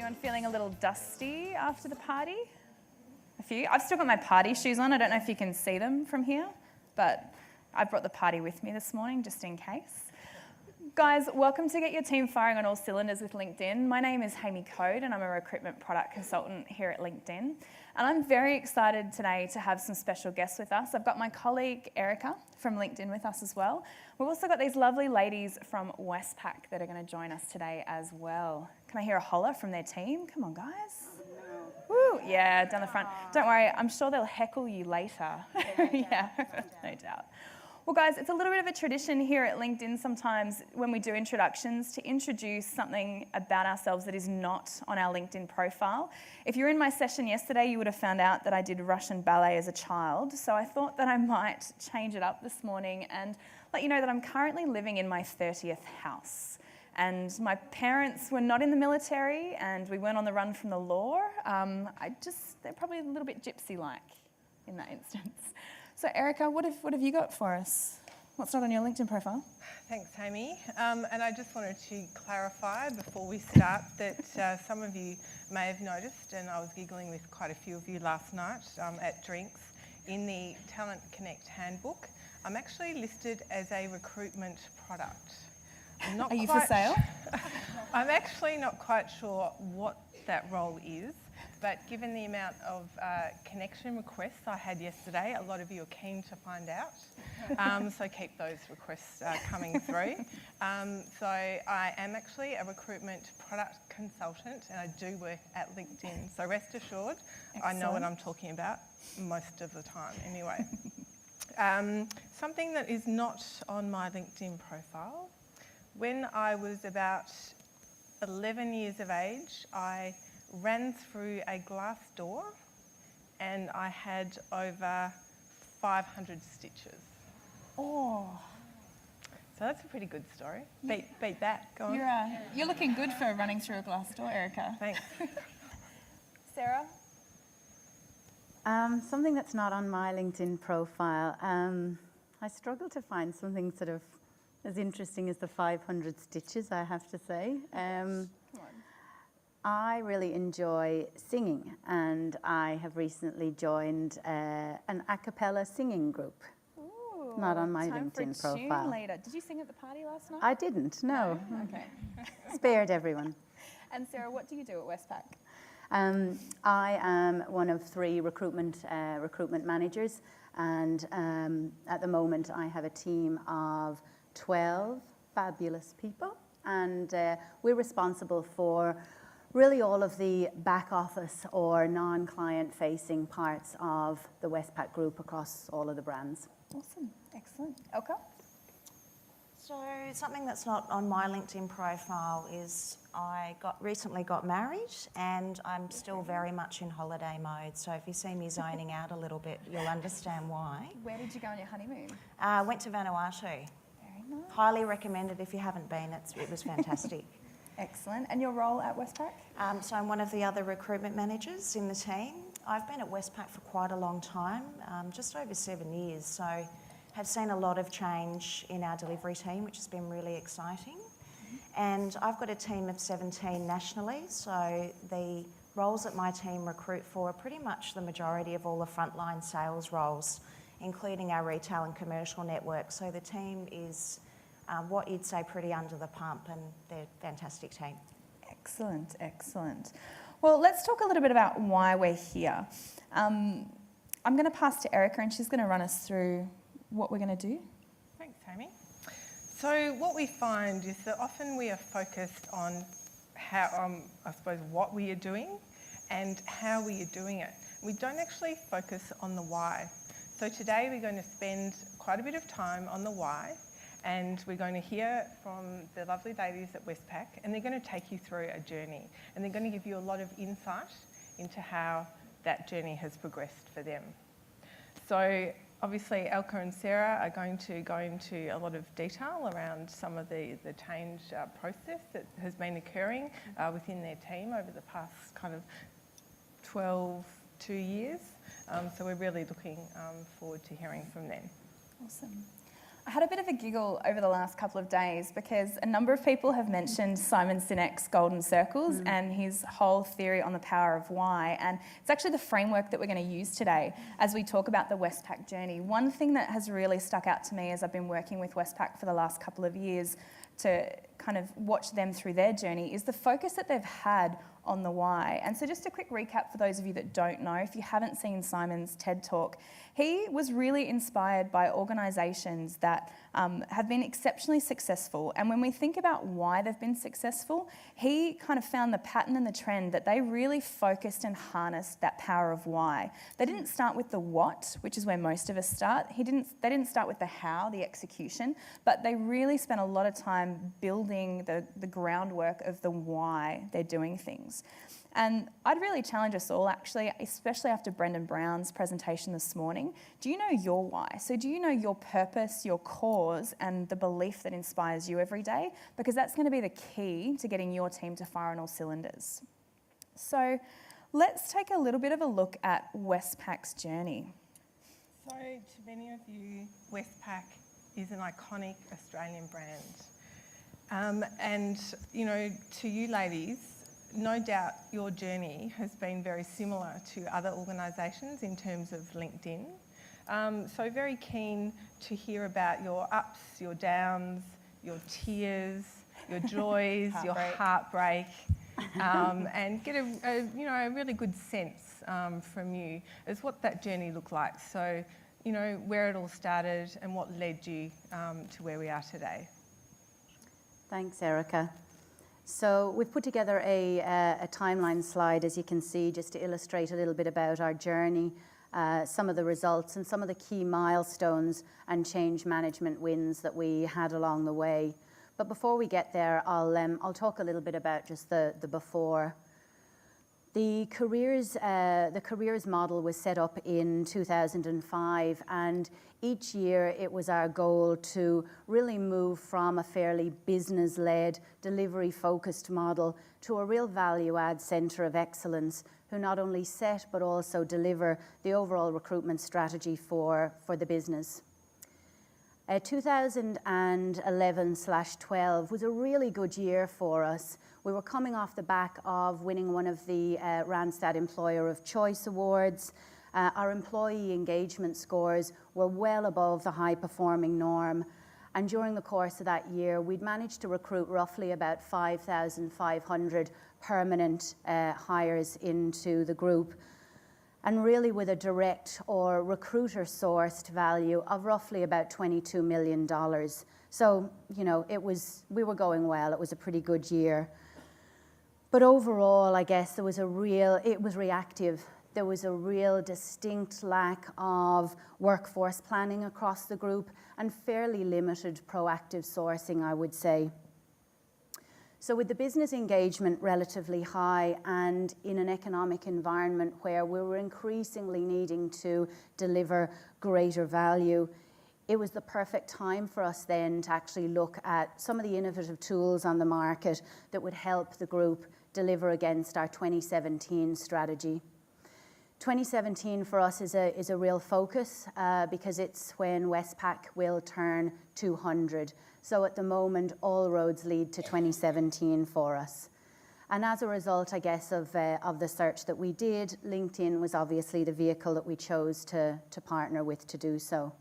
Anyone feeling a little dusty after the party? A few. I've still got my party shoes on. I don't know if you can see them from here, but I brought the party with me this morning just in case. Guys, welcome to Get Your Team Firing on All Cylinders with LinkedIn. My name is Haimie Code and I'm a recruitment product consultant here at LinkedIn. And I'm very excited today to have some special guests with us. I've got my colleague Erica from LinkedIn with us as well. We've also got these lovely ladies from Westpac that are going to join us today as well. Can I hear a holler from their team? Come on, guys. Woo, yeah, down the front. Don't worry, I'm sure they'll heckle you later. Yeah, no doubt. Well, guys, it's a little bit of a tradition here at LinkedIn sometimes when we do introductions to introduce something about ourselves that is not on our LinkedIn profile. If you were in my session yesterday, you would have found out that I did Russian ballet as a child, so I thought that I might change it up this morning and let you know that I'm currently living in my 30th house. And my parents were not in the military and we weren't on the run from the law. They're probably a little bit gypsy-like in that instance. So Erica, what have you got for us? What's not on your LinkedIn profile? Thanks, Haimie. And I just wanted to clarify before we start that some of you may have noticed, and I was giggling with quite a few of you last night at drinks, in the Talent Connect handbook, I'm actually listed as a recruitment product. Are you for sale? I'm actually not quite sure what that role is, but given the amount of connection requests I had yesterday, a lot of you are keen to find out. So keep those requests coming through. So I am actually a recruitment product consultant and I do work at LinkedIn. So rest assured, excellent. I know what I'm talking about most of the time anyway. Something that is not on my LinkedIn profile. When I was about 11 years of age, I ran through a glass door and I had over 500 stitches. Oh. So that's a pretty good story. Beat that, go on. You're looking good for running through a glass door, Erica. Thanks. Sarah? Something that's not on my LinkedIn profile. I struggle to find something sort of as interesting as the 500 stitches, I have to say. Come on. I really enjoy singing and I have recently joined an a cappella singing group. Ooh, not on my time LinkedIn for a tune profile. Later. Did you sing at the party last night? I didn't, no. Okay. Spared everyone. And Sarah, what do you do at Westpac? I am one of 3 recruitment managers, and at the moment I have a team of 12 fabulous people, and we're responsible for really all of the back office or non-client facing parts of the Westpac group across all of the brands. Awesome, excellent. Elka? So something that's not on my LinkedIn profile is I recently got married and I'm still very much in holiday mode. So if you see me zoning out a little bit, you'll understand why. Where did you go on your honeymoon? Went to Vanuatu. Very nice. Highly recommended if you haven't been. It was fantastic. Excellent. And your role at Westpac? So I'm one of the other recruitment managers in the team. I've been at Westpac for quite a long time, just over 7 years. So have seen a lot of change in our delivery team, which has been really exciting. And I've got a team of 17 nationally, so the roles that my team recruit for are pretty much the majority of all the frontline sales roles, including our retail and commercial network. So the team is what you'd say pretty under the pump, and they're a fantastic team. Excellent, excellent. Well, let's talk a little bit about why we're here. I'm going to pass to Erica and she's going to run us through what we're going to do. Thanks, Haimie. So what we find is that often we are focused on how, I suppose, what we are doing and how we are doing it. We don't actually focus on the why. So today we're going to spend quite a bit of time on the why, and we're going to hear from the lovely ladies at Westpac, and they're going to take you through a journey, and they're going to give you a lot of insight into how that journey has progressed for them. So obviously Elka and Sarah are going to go into a lot of detail around some of the change process that has been occurring within their team over the past kind of 2 years. So we're really looking forward to hearing from them. Awesome. I had a bit of a giggle over the last couple of days because a number of people have mentioned Simon Sinek's golden circles and his whole theory on the power of why. And it's actually the framework that we're going to use today as we talk about the Westpac Journey. One thing that has really stuck out to me as I've been working with Westpac for the last couple of years to kind of watch them through their journey is the focus that they've had on the why. And so just a quick recap for those of you that don't know, if you haven't seen Simon's TED Talk, he was really inspired by organisations that have been exceptionally successful. And when we think about why they've been successful, he kind of found the pattern and the trend that they really focused and harnessed that power of why. They didn't start with the what, which is where most of us start. They didn't start with the how, the execution, but they really spent a lot of time building the groundwork of the why they're doing things. And I'd really challenge us all, actually, especially after Brendan Brown's presentation this morning. Do you know your why? So do you know your purpose, your cause, and the belief that inspires you every day? Because that's going to be the key to getting your team to fire on all cylinders. So let's take a little bit of a look at Westpac's journey. So to many of you, Westpac is an iconic Australian brand. And, you know, to you ladies, no doubt your journey has been very similar to other organisations in terms of LinkedIn. So very keen to hear about your ups, your downs, your tears, your joys, your heartbreak, and get a really good sense from you as what that journey looked like. So, you know, where it all started and what led you to where we are today. Thanks, Erica. So we've put together a timeline slide, as you can see, just to illustrate a little bit about our journey, some of the results and some of the key milestones and change management wins that we had along the way. But before we get there, I'll talk a little bit about just the before. The careers model was set up in 2005, and each year it was our goal to really move from a fairly business-led, delivery-focused model to a real value-add centre of excellence who not only set but also deliver the overall recruitment strategy for the business. 2011/12 was a really good year for us. We were coming off the back of winning one of the Randstad Employer of Choice Awards. Our employee engagement scores were well above the high-performing norm. And during the course of that year, we'd managed to recruit roughly about 5,500 permanent hires into the group, and really with a direct or recruiter-sourced value of roughly about $22 million. So, you know, we were going well. It was a pretty good year. But overall, I guess it was reactive. There was a real distinct lack of workforce planning across the group and fairly limited proactive sourcing, I would say. So with the business engagement relatively high and in an economic environment where we were increasingly needing to deliver greater value, it was the perfect time for us then to actually look at some of the innovative tools on the market that would help the group deliver against our 2017 strategy. 2017 for us is a real focus because it's when Westpac will turn 200. So at the moment, all roads lead to 2017 for us. And as a result, I guess, of the search that we did, LinkedIn was obviously the vehicle that we chose to partner with to do so.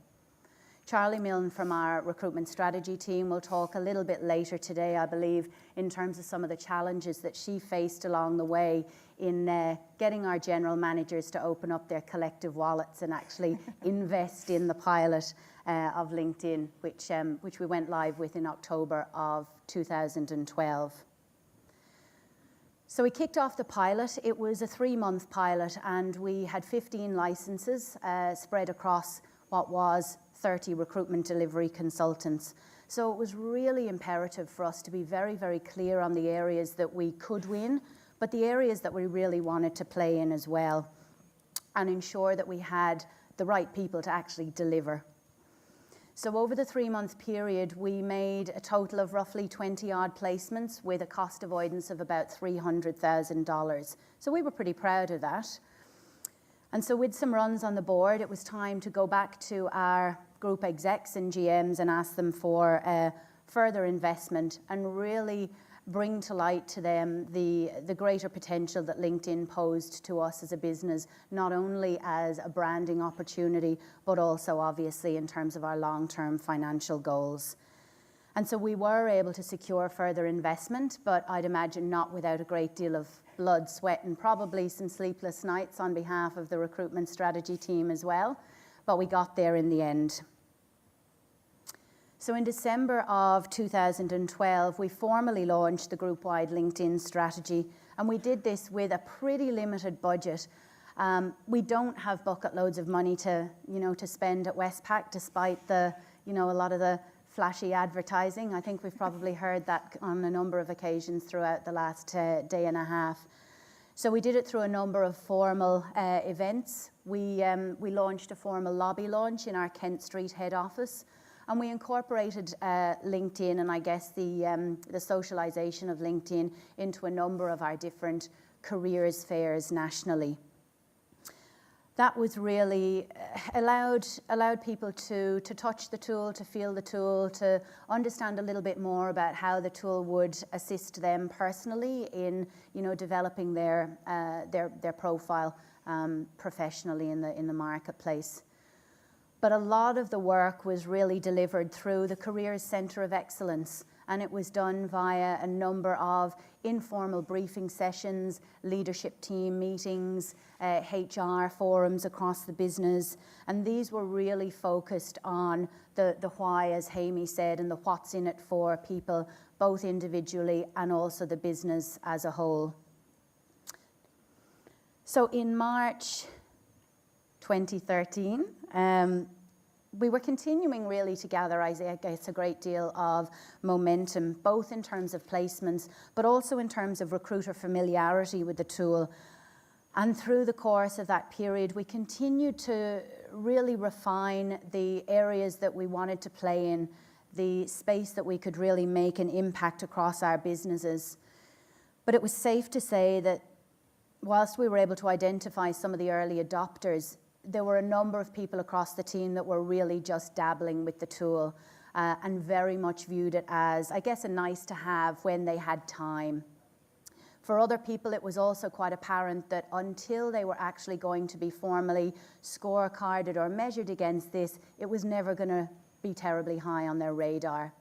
Charlie Milne from our recruitment strategy team will talk a little bit later today, I believe, in terms of some of the challenges that she faced along the way in getting our general managers to open up their collective wallets and actually invest in the pilot of LinkedIn, which we went live with in October of 2012. So we kicked off the pilot. It was a 3-month pilot, and we had 15 licenses spread across what was 30 recruitment delivery consultants. So it was really imperative for us to be very, very clear on the areas that we could win, but the areas that we really wanted to play in as well, and ensure that we had the right people to actually deliver. So over the 3-month period, we made a total of roughly 20-odd placements with a cost avoidance of about $300,000. So we were pretty proud of that. And so with some runs on the board, it was time to go back to our group execs and GMs and ask them for further investment and really bring to light to them the greater potential that LinkedIn posed to us as a business, not only as a branding opportunity, but also obviously in terms of our long-term financial goals. And so we were able to secure further investment, but I'd imagine not without a great deal of blood, sweat, and probably some sleepless nights on behalf of the recruitment strategy team as well. But we got there in the end. So in December of 2012, we formally launched the group-wide LinkedIn strategy, and we did this with a pretty limited budget. We don't have bucket loads of money to spend at Westpac, despite a lot of the flashy advertising. I think we've probably heard that on a number of occasions throughout the last day and a half. So we did it through a number of formal events. We launched a formal lobby launch in our Kent Street head office. And we incorporated LinkedIn and I guess the socialization of LinkedIn into a number of our different careers fairs nationally. That was really allowed people to touch the tool, to feel the tool, to understand a little bit more about how the tool would assist them personally in developing their profile professionally in the marketplace. But a lot of the work was really delivered through the Careers Centre of Excellence, and it was done via a number of informal briefing sessions, leadership team meetings, HR forums across the business, and these were really focused on the why, as Hamie said, and the what's in it for people, both individually and also the business as a whole. So in March 2013, we were continuing really to gather, I guess, a great deal of momentum, both in terms of placements, but also in terms of recruiter familiarity with the tool. And through the course of that period, we continued to really refine the areas that we wanted to play in, the space that we could really make an impact across our businesses. But it was safe to say that whilst we were able to identify some of the early adopters, there were a number of people across the team that were really just dabbling with the tool and very much viewed it as, I guess, a nice to have when they had time. For other people, it was also quite apparent that until they were actually going to be formally scorecarded or measured against this, it was never going to be terribly high on their radar.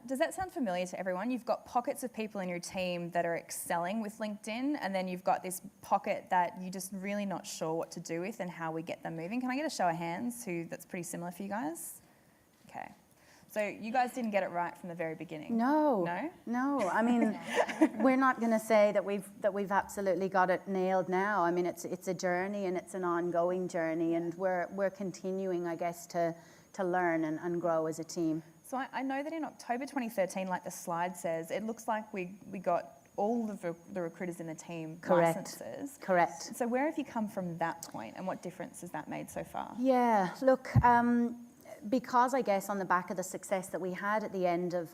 Does that sound familiar to everyone? You've got pockets of people in your team that are excelling with LinkedIn, and then you've got this pocket that you're just really not sure what to do with and how we get them moving. Can I get a show of hands that's pretty similar for you guys? Okay. So you guys didn't get it right from the very beginning? No. No? No. I mean, we're not going to say that we've absolutely got it nailed now. I mean, it's a journey and it's an ongoing journey, and we're continuing, I guess, to learn and grow as a team. So I know that in October 2013, like the slide says, it looks like we got all of the recruiters in the team licenses. Correct. So where have you come from that point, and what difference has that made so far? Yeah, look, because I guess on the back of the success that we had at the end of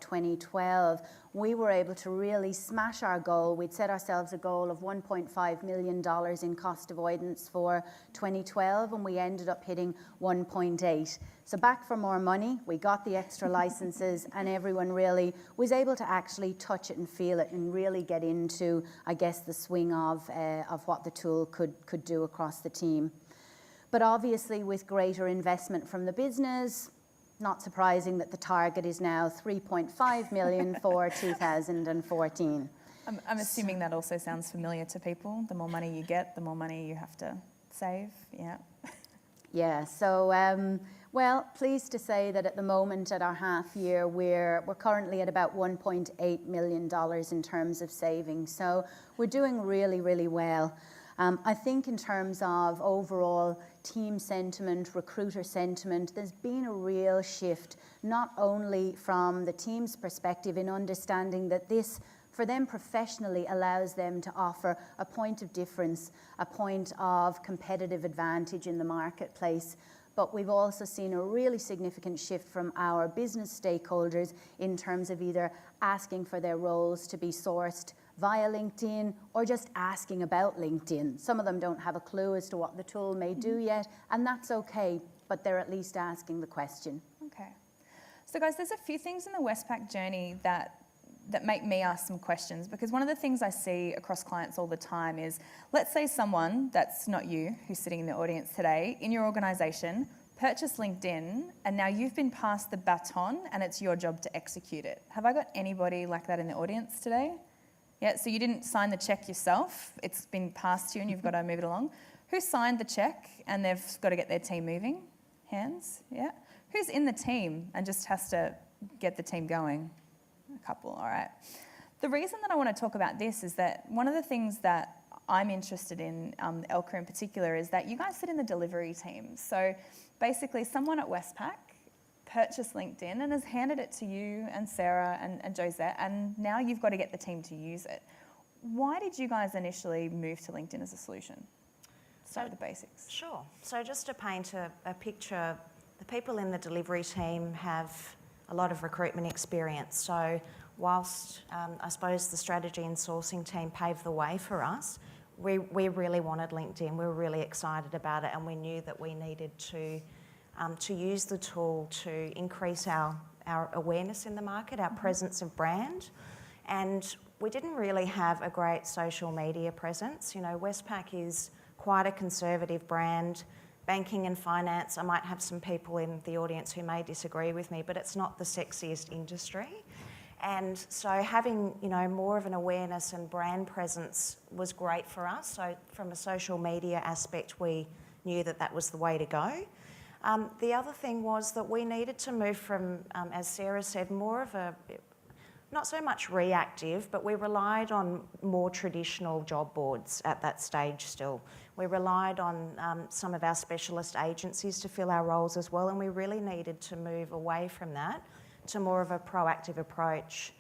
2012, we were able to really smash our goal. We'd set ourselves a goal of $1.5 million in cost avoidance for 2012, and we ended up hitting 1.8. So back for more money, we got the extra licenses, and everyone really was able to actually touch it and feel it and really get into, I guess, the swing of what the tool could do across the team. But obviously with greater investment from the business, not surprising that the target is now 3.5 million for 2014. I'm assuming that also sounds familiar to people. The more money you get, the more money you have to save, yeah. Yeah, so, well, pleased to say that at the moment at our half year, we're currently at about $1.8 million in terms of savings. So we're doing really, really well. I think in terms of overall team sentiment, recruiter sentiment, there's been a real shift, not only from the team's perspective in understanding that this, for them professionally, allows them to offer a point of difference, a point of competitive advantage in the marketplace. But we've also seen a really significant shift from our business stakeholders in terms of either asking for their roles to be sourced via LinkedIn or just asking about LinkedIn. Some of them don't have a clue as to what the tool may do yet, and that's okay. but they're at least asking the question. Okay. So guys, there's a few things in the Westpac Journey that make me ask some questions, because one of the things I see across clients all the time is, let's say someone that's not you, who's sitting in the audience today, in your organisation, purchased LinkedIn, and now you've been passed the baton and it's your job to execute it. Have I got anybody like that in the audience today? Yeah, so you didn't sign the cheque yourself, it's been passed to you and you've got to move it along. Who signed the cheque and they've got to get their team moving? Hands, yeah. Who's in the team and just has to get the team going? A couple, all right. The reason that I want to talk about this is that one of the things that I'm interested in, Elka in particular, is that you guys sit in the delivery team. So basically someone at Westpac purchased LinkedIn and has handed it to you and Sarah and Josette, and now you've got to get the team to use it. Why did you guys initially move to LinkedIn as a solution? Start with the basics. Sure. So just to paint a picture, the people in the delivery team have a lot of recruitment experience. So whilst I suppose the strategy and sourcing team paved the way for us, we really wanted LinkedIn. We were really excited about it, and we knew that we needed to use the tool to increase our awareness in the market, our presence of brand. And we didn't really have a great social media presence. You know, Westpac is quite a conservative brand. Banking and finance, I might have some people in the audience who may disagree with me, but it's not the sexiest industry. And so having, you know, more of an awareness and brand presence was great for us. So from a social media aspect, we knew that that was the way to go. The other thing was that we needed to move from, as Sarah said, more of a, not so much reactive, but we relied on more traditional job boards at that stage still. We relied on some of our specialist agencies to fill our roles as well, and we really needed to move away from that to more of a proactive approach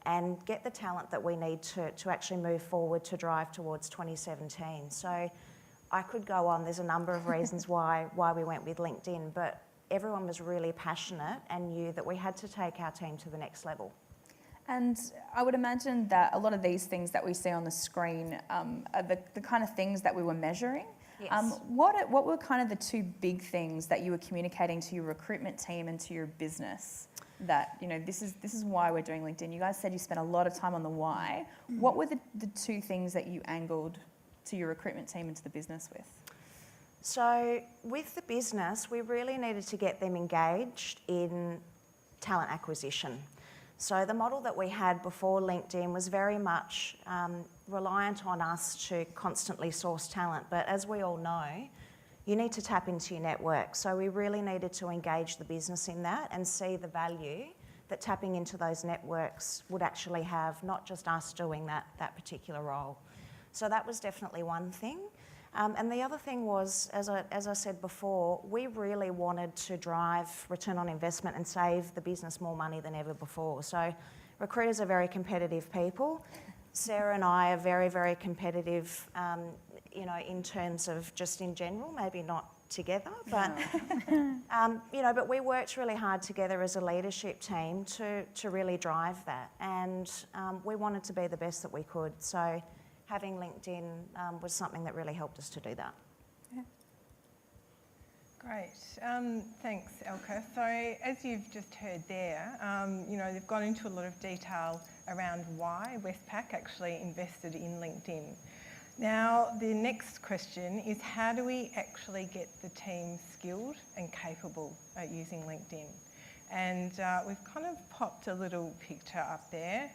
and get the talent that we need to actually move forward to drive towards 2017. So I could go on, there's a number of reasons why we went with LinkedIn, but everyone was really passionate and knew that we had to take our team to the next level. And I would imagine that a lot of these things that we see on the screen are the kind of things that we were measuring. Yes. What were kind of the two big things that you were communicating to your recruitment team and to your business that, you know, this is why we're doing LinkedIn? You guys said you spent a lot of time on the why. What were the two things that you angled to your recruitment team and to the business with? So with the business, we really needed to get them engaged in talent acquisition. So the model that we had before LinkedIn was very much reliant on us to constantly source talent. But as we all know, you need to tap into your network. So we really needed to engage the business in that and see the value that tapping into those networks would actually have, not just us doing that particular role. So that was definitely one thing. And the other thing was, as I said before, we really wanted to drive return on investment and save the business more money than ever before. So recruiters are very competitive people. Sarah and I are very, very competitive, you know, in terms of just in general, maybe not together, but, you know, but we worked really hard together as a leadership team to really drive that. And we wanted to be the best that we could. So having LinkedIn was something that really helped us to do that. Yeah. Great. Thanks, Elka. So as you've just heard there, you know, they've gone into a lot of detail around why Westpac actually invested in LinkedIn. Now, the next question is, how do we actually get the team skilled and capable at using LinkedIn? And we've kind of popped a little picture up there.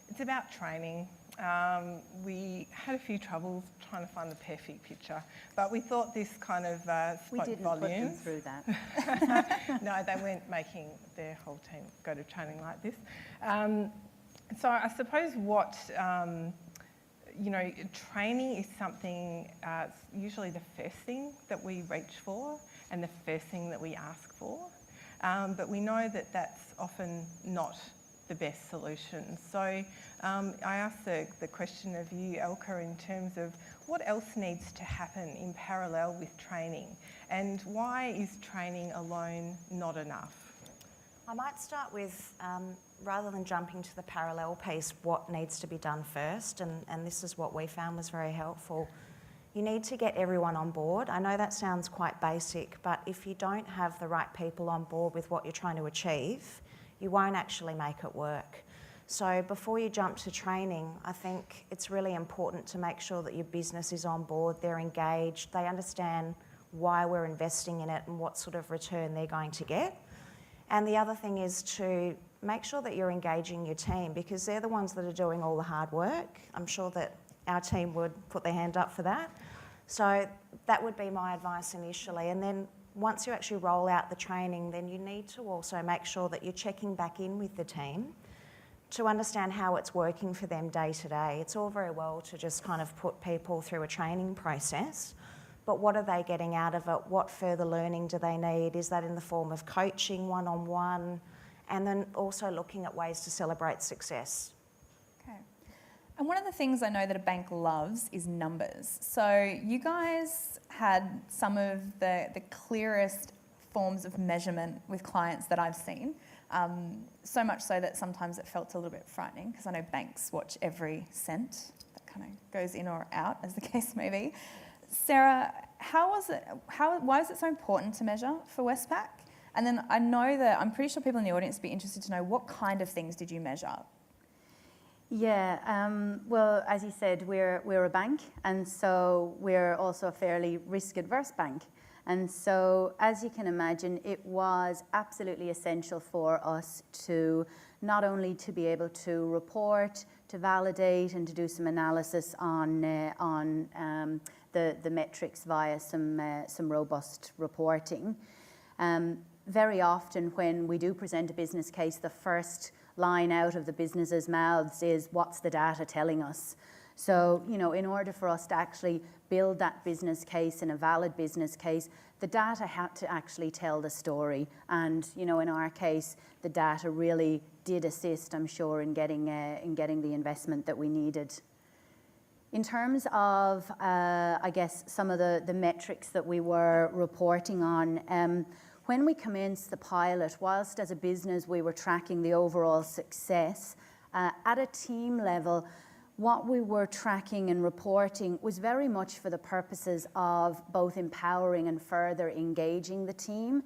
It's about training. We had a few troubles trying to find the perfect picture, but we thought this kind of spoke volumes. Put them through that. No, they weren't making their whole team go to training like this. So I suppose what, you know, training is something, usually the first thing that we reach for and the first thing that we ask for. But we know that that's often not the best solution. So I asked the question of you, Elka, in terms of what else needs to happen in parallel with training, and why is training alone not enough? I might start with, rather than jumping to the parallel piece, what needs to be done first, and this is what we found was very helpful. You need to get everyone on board. I know that sounds quite basic, but if you don't have the right people on board with what you're trying to achieve, you won't actually make it work. So before you jump to training, I think it's really important to make sure that your business is on board, they're engaged, they understand why we're investing in it and what sort of return they're going to get. And the other thing is to make sure that you're engaging your team, because they're the ones that are doing all the hard work. I'm sure that our team would put their hand up for that. So that would be my advice initially. And then once you actually roll out the training, then you need to also make sure that you're checking back in with the team to understand how it's working for them day to day. It's all very well to just kind of put people through a training process, but what are they getting out of it? What further learning do they need? Is that in the form of coaching one-on-one? And then also looking at ways to celebrate success. Okay. And one of the things I know that a bank loves is numbers. So you guys had some of the clearest forms of measurement with clients that I've seen. So much so that sometimes it felt a little bit frightening, because I know banks watch every cent that kind of goes in or out, as the case may be. Sarah, why is it so important to measure for Westpac? And then I know that I'm pretty sure people in the audience would be interested to know, what kind of things did you measure? Yeah, well, as you said, we're a bank, and so we're also a fairly risk-adverse bank. And so, as you can imagine, it was absolutely essential for us to not only to be able to report, to validate, and to do some analysis on the metrics via some robust reporting. Very often when we do present a business case, the first line out of the business's mouths is, what's the data telling us? So, you know, in order for us to actually build that business case and a valid business case, the data had to actually tell the story. And, you know, in our case, the data really did assist, I'm sure, in getting the investment that we needed. In terms of, I guess, some of the metrics that we were reporting on, when we commenced the pilot, whilst as a business we were tracking the overall success, at a team level, what we were tracking and reporting was very much for the purposes of both empowering and further engaging the team.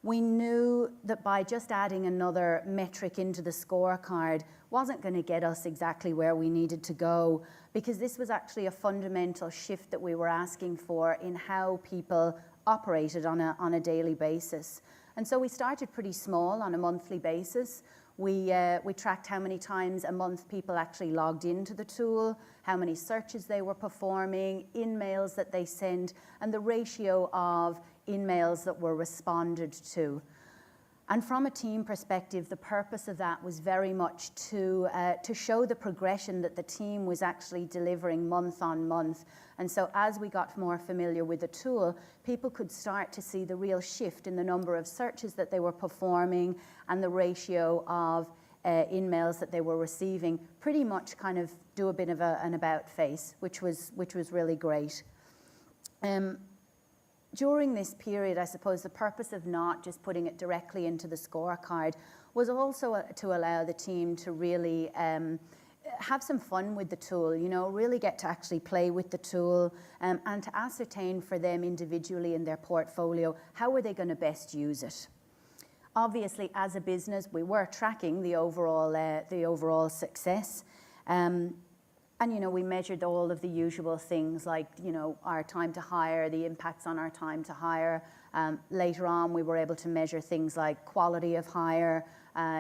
We knew that by just adding another metric into the scorecard wasn't going to get us exactly where we needed to go, because this was actually a fundamental shift that we were asking for in how people operated on a daily basis. And so we started pretty small on a monthly basis. We tracked how many times a month people actually logged into the tool, how many searches they were performing, in-mails that they sent, and the ratio of in-mails that were responded to. And from a team perspective, the purpose of that was very much to show the progression that the team was actually delivering month on month. And so as we got more familiar with the tool, people could start to see the real shift in the number of searches that they were performing and the ratio of in-mails that they were receiving, pretty much kind of do a bit of an about face, which was really great. During this period, I suppose the purpose of not just putting it directly into the scorecard was also to allow the team to really have some fun with the tool, you know, really get to actually play with the tool, and to ascertain for them individually in their portfolio, how are they going to best use it? Obviously, as a business, we were tracking the overall success. And, you know, we measured all of the usual things like, you know, our time to hire, the impacts on our time to hire. Later on, we were able to measure things like quality of hire,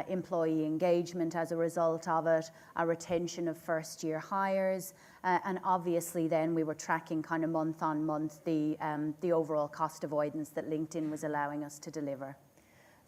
employee engagement as a result of it, our retention of first-year hires, and obviously then we were tracking kind of month on month the overall cost avoidance that LinkedIn was allowing us to deliver.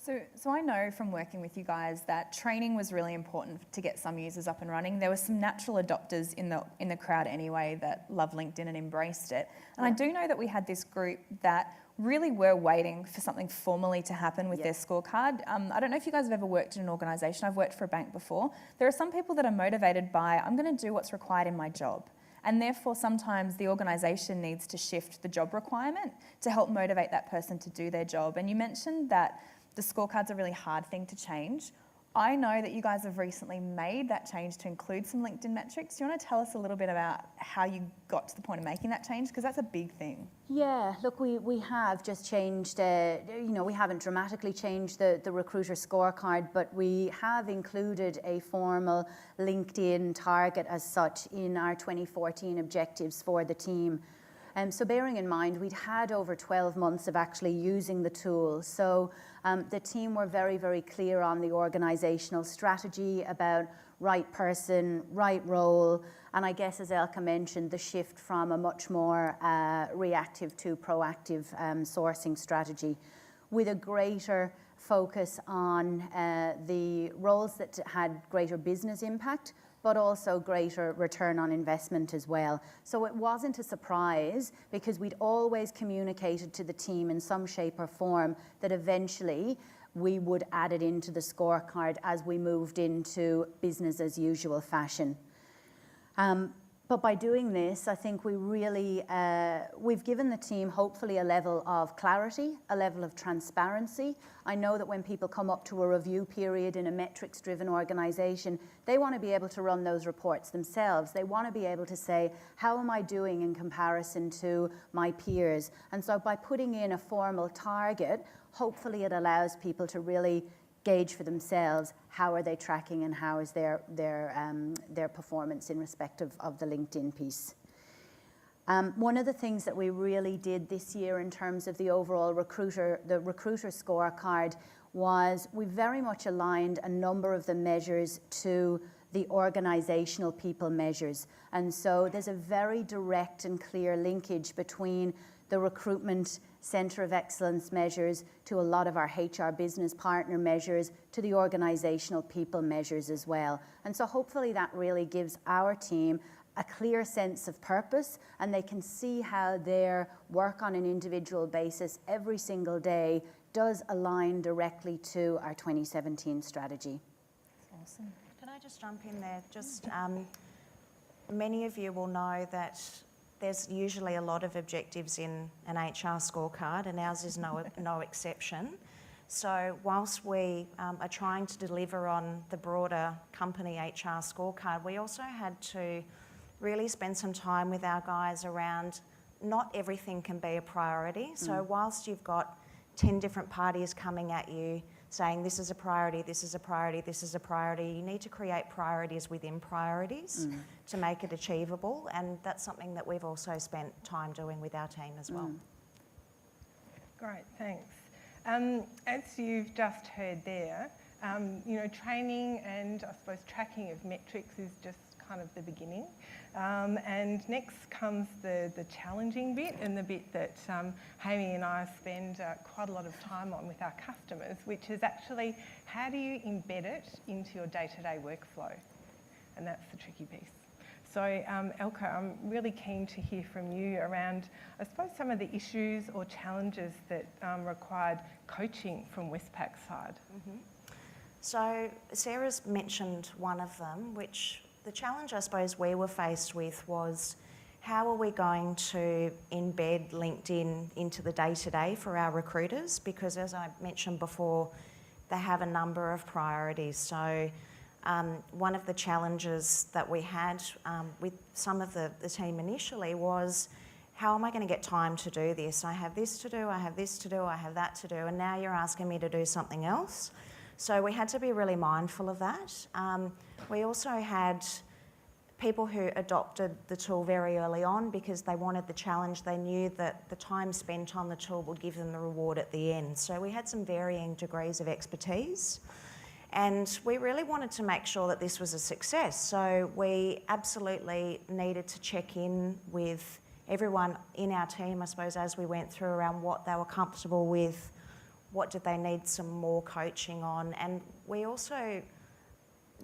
So I know from working with you guys that training was really important to get some users up and running. There were some natural adopters in the crowd anyway that love LinkedIn and embraced it. And I do know that we had this group that really were waiting for something formally to happen with their scorecard. I don't know if you guys have ever worked in an organisation. I've worked for a bank before. There are some people that are motivated by, I'm going to do what's required in my job. And therefore, sometimes the organisation needs to shift the job requirement to help motivate that person to do their job. And you mentioned that the scorecard's a really hard thing to change. I know that you guys have recently made that change to include some LinkedIn metrics. Do you want to tell us a little bit about how you got to the point of making that change? Because that's a big thing. Yeah, look, we have just changed, we haven't dramatically changed the recruiter scorecard, but we have included a formal LinkedIn target as such in our 2014 objectives for the team. So bearing in mind, we'd had over 12 months of actually using the tool. So the team were very, very clear on the organisational strategy about right person, right role, and I guess, as Elka mentioned, the shift from a much more reactive to proactive sourcing strategy with a greater focus on the roles that had greater business impact, but also greater return on investment as well. So it wasn't a surprise because we'd always communicated to the team in some shape or form that eventually we would add it into the scorecard as we moved into business as usual fashion. But by doing this, I think we really, we've given the team hopefully a level of clarity, a level of transparency. I know that when people come up to a review period in a metrics-driven organisation, they want to be able to run those reports themselves. They want to be able to say, how am I doing in comparison to my peers? And so by putting in a formal target, hopefully it allows people to really gauge for themselves how are they tracking and how is their performance in respect of the LinkedIn piece. One of the things that we really did this year in terms of the overall recruiter scorecard was we very much aligned a number of the measures to the organisational people measures. And so there's a very direct and clear linkage between the recruitment Centre of Excellence measures to a lot of our HR business partner measures to the organisational people measures as well. And so hopefully that really gives our team a clear sense of purpose and they can see how their work on an individual basis every single day does align directly to our 2017 strategy. Awesome. Can I just jump in there? Just many of you will know that there's usually a lot of objectives in an HR scorecard, and ours is no exception. So whilst we are trying to deliver on the broader company HR scorecard, we also had to really spend some time with our guys around not everything can be a priority. So whilst you've got 10 different parties coming at you saying this is a priority, this is a priority, this is a priority, you need to create priorities within priorities to make it achievable, and that's something that we've also spent time doing with our team as well. Great, thanks. As you've just heard there, training and I suppose tracking of metrics is just kind of the beginning. And next comes the challenging bit and the bit that Hammy and I spend quite a lot of time on with our customers, which is actually how do you embed it into your day-to-day workflow? And that's the tricky piece. So Elka, I'm really keen to hear from you around, I suppose, some of the issues or challenges that required coaching from Westpac's side. So Sarah's mentioned one of them, which the challenge I suppose we were faced with was how are we going to embed LinkedIn into the day-to-day for our recruiters? Because as I mentioned before, they have a number of priorities. So one of the challenges that we had with some of the team initially was, how am I going to get time to do this? I have this to do, I have this to do, I have that to do, and now you're asking me to do something else. So we had to be really mindful of that. We also had people who adopted the tool very early on because they wanted the challenge. They knew that the time spent on the tool would give them the reward at the end. So we had some varying degrees of expertise. And we really wanted to make sure that this was a success. So we absolutely needed to check in with everyone in our team, I suppose, as we went through around what they were comfortable with, what did they need some more coaching on. And we also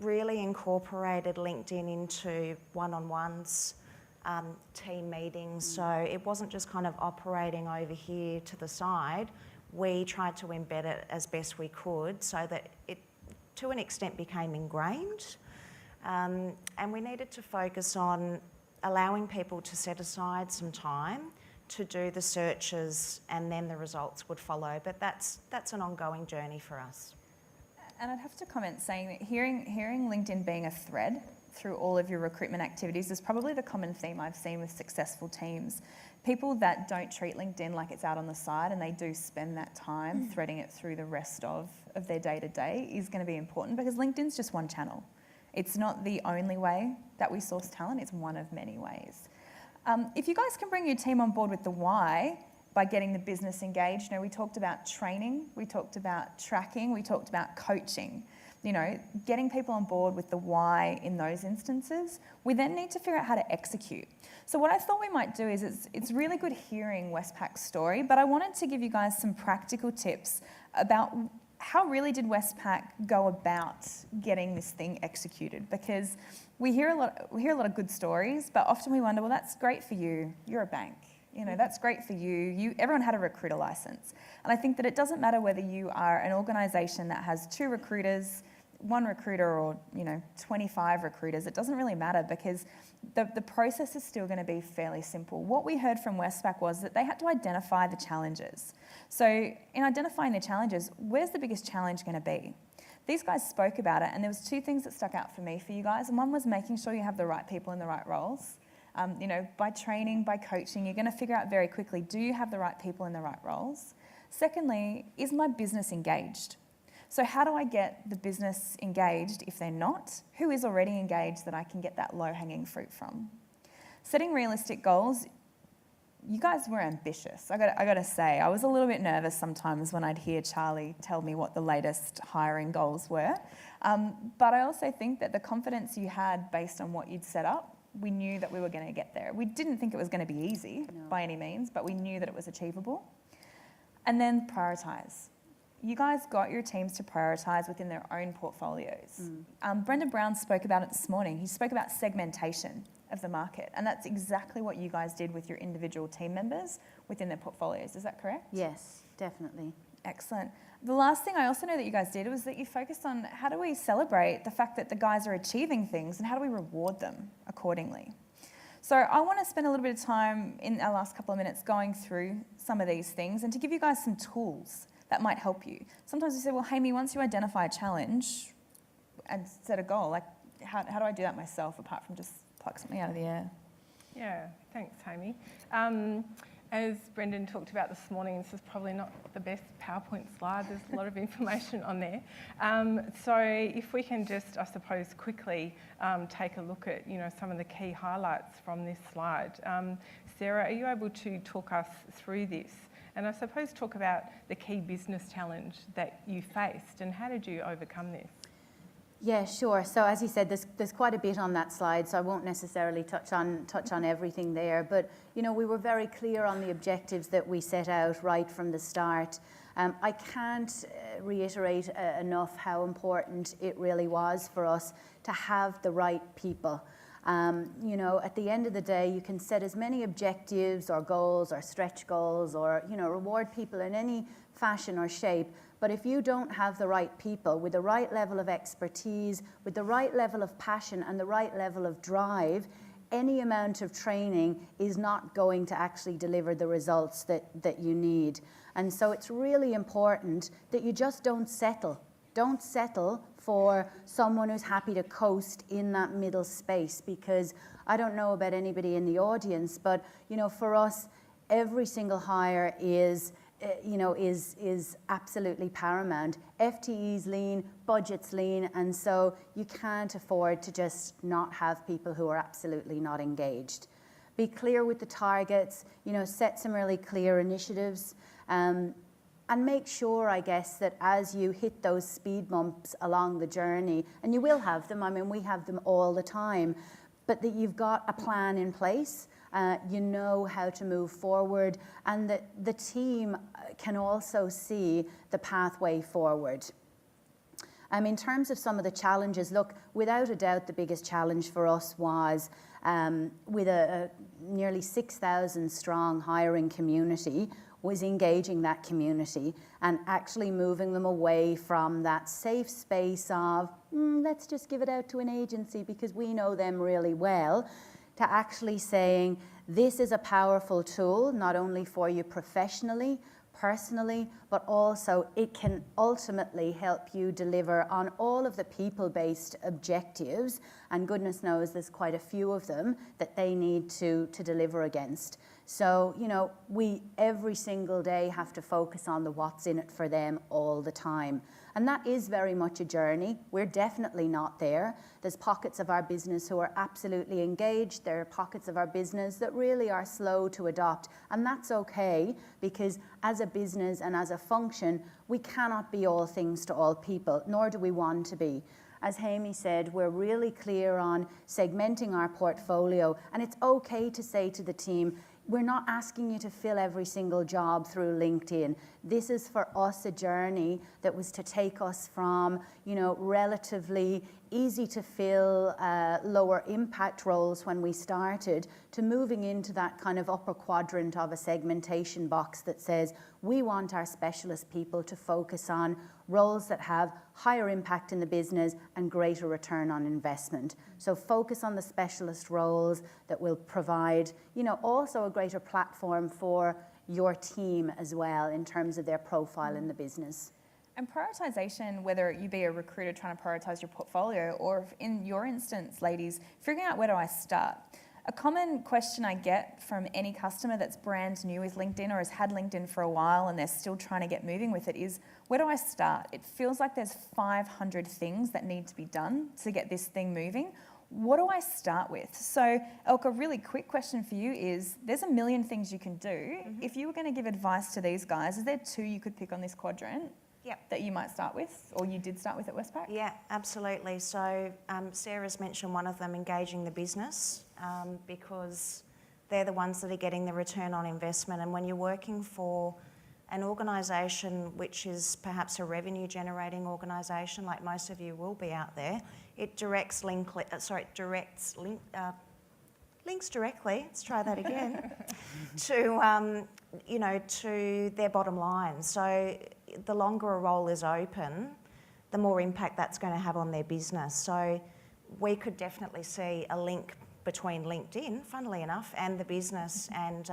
really incorporated LinkedIn into one-on-ones, team meetings. So it wasn't just kind of operating over here to the side. We tried to embed it as best we could so that it, to an extent, became ingrained. And we needed to focus on allowing people to set aside some time to do the searches and then the results would follow. But that's an ongoing journey for us. And I'd have to comment saying that hearing LinkedIn being a thread through all of your recruitment activities is probably the common theme I've seen with successful teams. People that don't treat LinkedIn like it's out on the side and they do spend that time threading it through the rest of their day-to-day is going to be important, because LinkedIn's just one channel. It's not the only way that we source talent, it's one of many ways. If you guys can bring your team on board with the why by getting the business engaged, we talked about training, we talked about tracking, we talked about coaching. Getting people on board with the why in those instances, we then need to figure out how to execute. So what I thought we might do is, it's really good hearing Westpac's story, but I wanted to give you guys some practical tips about how really did Westpac go about getting this thing executed? Because we hear a lot of good stories, but often we wonder, well, that's great for you. You're a bank. That's great for you. Everyone had a recruiter license. And I think that it doesn't matter whether you are an organisation that has 2 recruiters, 1 recruiter, or 25 recruiters. It doesn't really matter, because the process is still going to be fairly simple. What we heard from Westpac was that they had to identify the challenges. So in identifying the challenges, where's the biggest challenge going to be? These guys spoke about it, and there was 2 things that stuck out for me for you guys. And one was making sure you have the right people in the right roles. By training, by coaching, you're going to figure out very quickly, do you have the right people in the right roles? Secondly, is my business engaged? So how do I get the business engaged if they're not? Who is already engaged that I can get that low-hanging fruit from? Setting realistic goals. You guys were ambitious. I got to say, I was a little bit nervous sometimes when I'd hear Charlie tell me what the latest hiring goals were. But I also think that the confidence you had based on what you'd set up, we knew that we were going to get there. We didn't think it was going to be easy by any means, but we knew that it was achievable. And then prioritise. You guys got your teams to prioritise within their own portfolios. Brendan Brown spoke about it this morning. He spoke about segmentation of the market, and that's exactly what you guys did with your individual team members within their portfolios. Is that correct? Yes, definitely. Excellent. The last thing I also know that you guys did was that you focused on how do we celebrate the fact that the guys are achieving things, and how do we reward them accordingly. So I want to spend a little bit of time in our last couple of minutes going through some of these things and to give you guys some tools that might help you. Sometimes we say, well, Hamie, once you identify a challenge and set a goal, like how do I do that myself apart from just pluck something out of the air? Yeah, thanks, Hamie. As Brendan talked about this morning, this is probably not the best PowerPoint slide. There's a lot of information on there. So if we can just, I suppose, quickly take a look at, some of the key highlights from this slide. Sarah, are you able to talk us through this? And I suppose talk about the key business challenge that you faced and how did you overcome this? Yeah, sure. So as you said, there's quite a bit on that slide, so I won't necessarily touch on everything there. But we were very clear on the objectives that we set out right from the start. I can't reiterate enough how important it really was for us to have the right people. At the end of the day, you can set as many objectives or goals or stretch goals or reward people in any fashion or shape. But if you don't have the right people with the right level of expertise, with the right level of passion and the right level of drive, any amount of training is not going to actually deliver the results that you need. And so it's really important that you just don't settle. Don't settle for someone who's happy to coast in that middle space, because I don't know about anybody in the audience, but for us, every single hire is absolutely paramount. FTE's lean, budget's lean, and so you can't afford to just not have people who are absolutely not engaged. Be clear with the targets, set some really clear initiatives, and make sure, I guess, that as you hit those speed bumps along the journey, and you will have them, we have them all the time, but that you've got a plan in place. You know how to move forward, and that the team can also see the pathway forward. In terms of some of the challenges, look, without a doubt, the biggest challenge for us was with a nearly 6,000 strong hiring community, was engaging that community and actually moving them away from that safe space of, let's just give it out to an agency because we know them really well, to actually saying, this is a powerful tool, not only for you professionally, personally, but also it can ultimately help you deliver on all of the people-based objectives, and goodness knows there's quite a few of them that they need to deliver against. So, you know, we every single day have to focus on the what's in it for them all the time. And that is very much a journey. We're definitely not there. There's pockets of our business who are absolutely engaged. There are pockets of our business that really are slow to adopt. And that's okay, because as a business and as a function, we cannot be all things to all people, nor do we want to be. As Hamie said, we're really clear on segmenting our portfolio, and it's okay to say to the team, we're not asking you to fill every single job through LinkedIn. This is for us a journey that was to take us from, you know, relatively easy to fill, lower impact roles when we started, to moving into that kind of upper quadrant of a segmentation box that says we want our specialist people to focus on roles that have higher impact in the business and greater return on investment. So focus on the specialist roles that will provide, you know, also a greater platform for your team as well in terms of their profile in the business. And prioritisation, whether you be a recruiter trying to prioritise your portfolio, or if in your instance, ladies, figuring out where do I start. A common question I get from any customer that's brand new with LinkedIn or has had LinkedIn for a while and they're still trying to get moving with it is, where do I start? It feels like there's 500 things that need to be done to get this thing moving. What do I start with? So, Elke, a really quick question for you is, there's a million things you can do. Mm-hmm. If you were going to give advice to these guys, is there two you could pick on this quadrant? Yep. That you might start with, or you did start with at Westpac? Yeah, absolutely. So Sarah's mentioned one of them, engaging the business, because they're the ones that are getting the return on investment. And when you're working for an organisation which is perhaps a revenue generating organisation, like most of you will be out there, it links directly, let's try that again, to, to their bottom line. So the longer a role is open, the more impact that's going to have on their business. So we could definitely see a link between LinkedIn, funnily enough, and the business and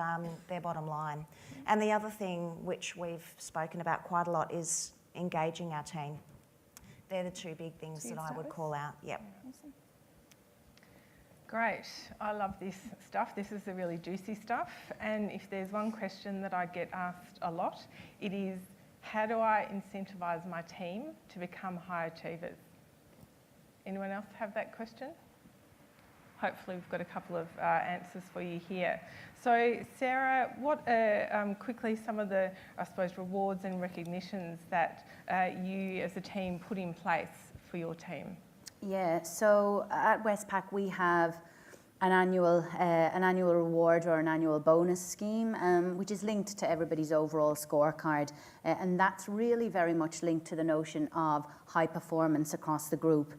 their bottom line. And the other thing which we've spoken about quite a lot is engaging our team. They're the two big things that I would call out. Yep. Awesome. Great. I love this stuff. This is the really juicy stuff. And if there's one question that I get asked a lot, it is, how do I incentivise my team to become high achievers? Anyone else have that question? Hopefully we've got a couple of answers for you here. So Sarah, what are quickly some of the, I suppose, rewards and recognitions that you as a team put in place for your team? Yeah, so at Westpac we have an annual reward or an annual bonus scheme, which is linked to everybody's overall scorecard, and that's really very much linked to the notion of high performance across the group.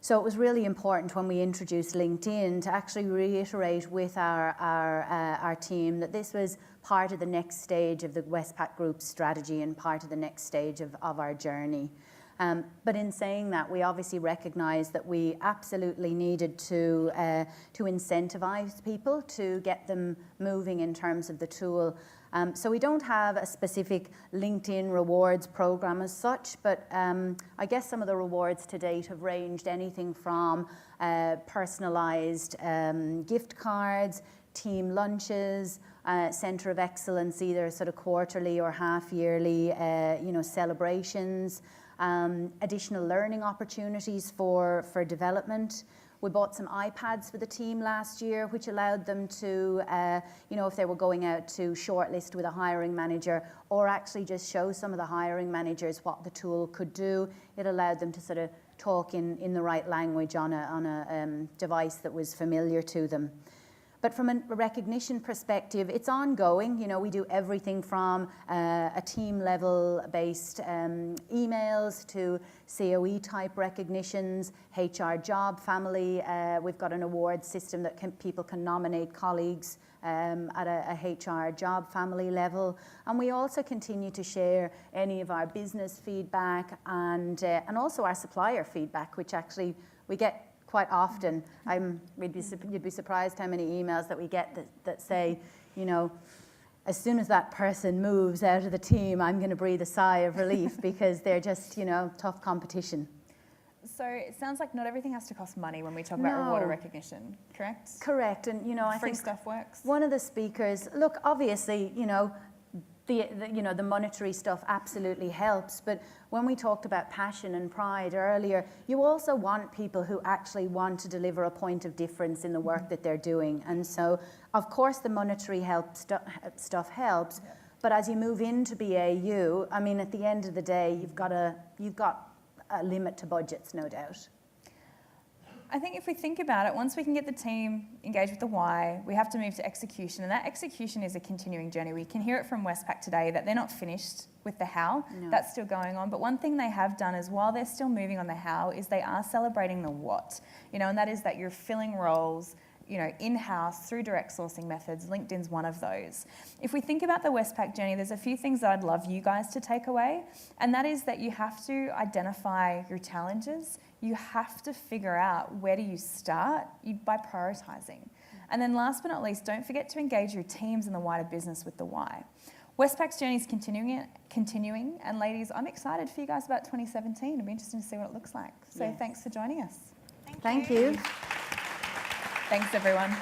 So it was really important when we introduced LinkedIn to actually reiterate with our team that this was part of the next stage of the Westpac Group's strategy and part of the next stage of our journey. But in saying that, we obviously recognised that we absolutely needed to incentivise people to get them moving in terms of the tool. So we don't have a specific LinkedIn rewards program as such, but I guess some of the rewards to date have ranged anything from personalised gift cards, team lunches, centre of excellence, either sort of quarterly or half-yearly, celebrations, additional learning opportunities for development. We bought some iPads for the team last year, which allowed them to, if they were going out to shortlist with a hiring manager or actually just show some of the hiring managers what the tool could do, it allowed them to sort of talk in the right language on a device that was familiar to them. But from a recognition perspective, it's ongoing. You know, we do everything from a team level based emails to COE type recognitions, HR job family. We've got an award system that people can nominate colleagues at a HR job family level. And we also continue to share any of our business feedback and also our supplier feedback, which actually we get quite often. You'd be surprised how many emails that we get that say, as soon as that person moves out of the team, I'm going to breathe a sigh of relief because they're just, tough competition. So it sounds like not everything has to cost money when we talk about reward or No. recognition, correct? Correct, and I Free think stuff works. one of the speakers, look, obviously, the monetary stuff absolutely helps, but when we talked about passion and pride earlier, you also want people who actually want to deliver a point of difference in the work that they're doing. And so, of course, the monetary stuff helps, but as you move into BAU, I mean, at the end of the day, you've got a limit to budgets, no doubt. I think if we think about it, once we can get the team engaged with the why, we have to move to execution, and that execution is a continuing journey. We can hear it from Westpac today that they're not finished with the how. No. That's still going on, but one thing they have done is while they're still moving on the how is they are celebrating the what, and that is that you're filling roles, in-house through direct sourcing methods. LinkedIn's one of those. If we think about the Westpac journey, there's a few things that I'd love you guys to take away, and that is that you have to identify your challenges. You have to figure out where do you start by prioritising. And then last but not least, don't forget to engage your teams in the wider business with the why. Westpac's journey is continuing, and ladies, I'm excited for you guys about 2017. It'll be interesting to see what it looks like. So Yes. Thanks for joining us. Thank you. Thanks, everyone.